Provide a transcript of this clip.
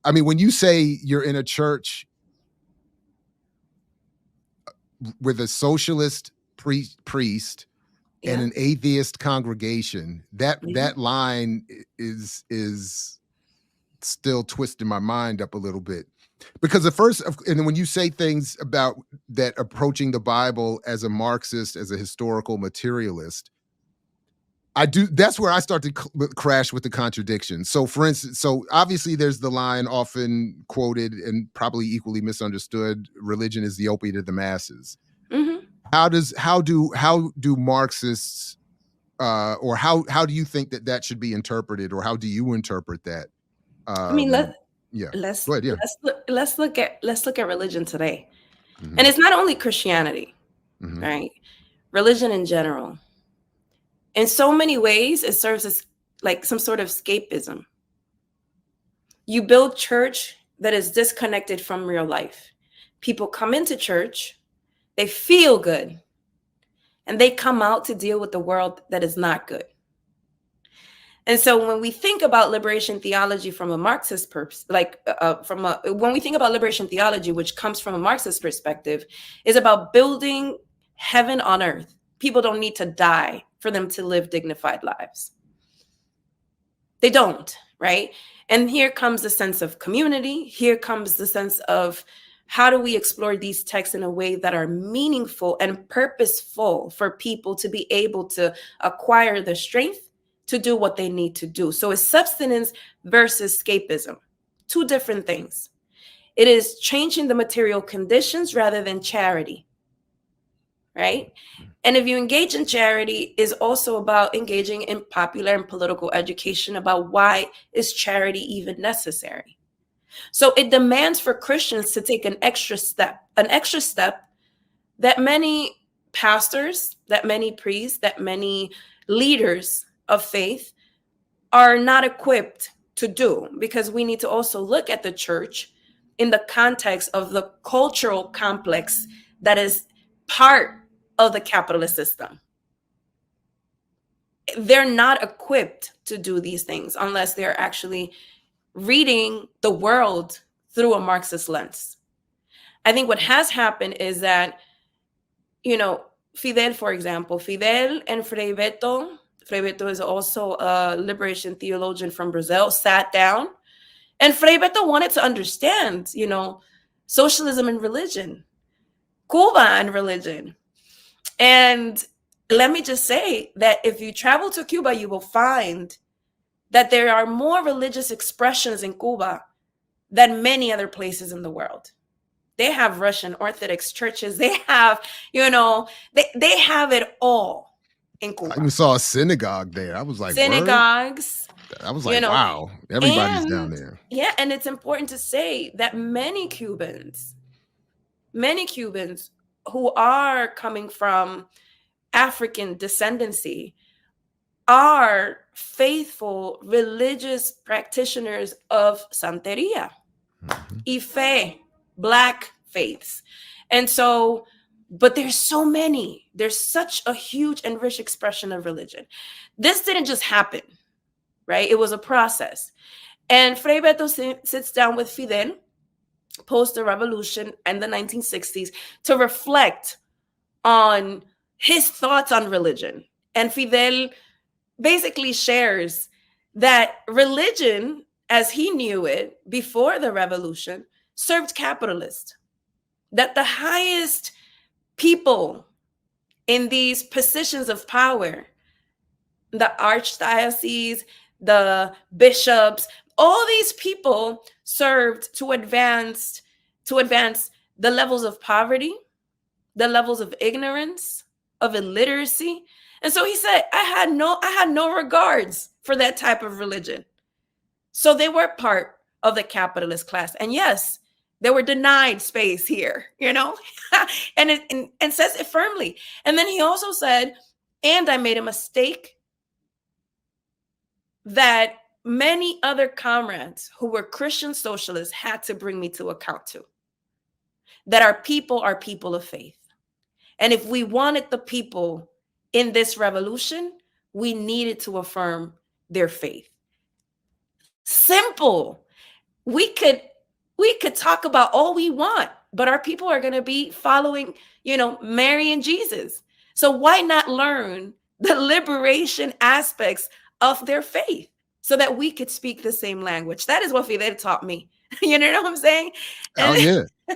I mean, when you say you're in a church with a socialist priest and Yeah. an atheist congregation, that Mhm. line is still twisting my mind up a little bit. Because the first, and when you say things about that approaching the Bible as a Marxist, as a historical materialist, I do. That's where I start to crash with the contradiction. So, for instance, so obviously there's the line often quoted and probably equally misunderstood: "Religion is the opiate of the masses." Mhm. How do Marxists or how do you think that should be interpreted, or how do you interpret that? I mean, Um, yeah, go ahead. Yeah. let's look at religion today. And Hmm. it's not only Christianity, Hmm. right? Religion in general. In so many ways, it serves as like some sort of escapism. You build church that is disconnected from real life. People come into church, they feel good, and they come out to deal with the world that is not good. And so when we think about liberation theology from a Marxist when we think about liberation theology, which comes from a Marxist perspective, is about building heaven on earth. People don't need to die for them to live dignified lives. They don't, right? And here comes the sense of community. Here comes the sense of how do we explore these texts in a way that are meaningful and purposeful for people to be able to acquire the strength to do what they need to do. So it's substance versus escapism, two different things. It is changing the material conditions rather than charity, right? And if you engage in charity, is also about engaging in popular and political education about why is charity even necessary. So it demands for Christians to take an extra step that many pastors, that many priests, that many leaders of faith are not equipped to do, because we need to also look at the church in the context of the cultural complex that is part of the capitalist system. They're not equipped to do these things unless they're actually reading the world through a Marxist lens. I think what has happened is that, you know, Fidel, for example, Fidel and Frei Beto is also a liberation theologian from Brazil, sat down, and Frei Beto wanted to understand, socialism and religion, Cuba and religion. And let me just say that if you travel to Cuba, you will find that there are more religious expressions in Cuba than many other places in the world. They have Russian Orthodox churches. They have, they have it all in I Cuba. even saw a synagogue there. I was like, word. Synagogues, I was you like, know, wow, everybody's down and there. yeah, and it's important to say that many Cubans who are coming from African descendancy are faithful religious practitioners of Santeria, Mhm. Ife, Black faiths. And so, but there's such a huge and rich expression of religion. This didn't just happen, right? It was a process. And Frei Beto sits down with Fidel post the revolution and the 1960s to reflect on his thoughts on religion. And Fidel basically shares that religion, as he knew it before the revolution, served capitalists, that the highest people in these positions of power, the archdiocese, the bishops, all these people served to advance the levels of poverty, the levels of ignorance, of illiteracy. And so he said, I had no regards for that type of religion. So they were part of the capitalist class. And yes, they were denied space here, and says it firmly. And then he also said, and I made a mistake that many other comrades who were Christian socialists had to bring me to account to. That our people are people of faith. And if we wanted the people in this revolution, we needed to affirm their faith. Simple. we could talk about all we want, but our people are going to be following, Mary and Jesus. So why not learn the liberation aspects of their faith so that we could speak the same language? That is what Fidel taught me. You know what I'm saying? Oh And yeah.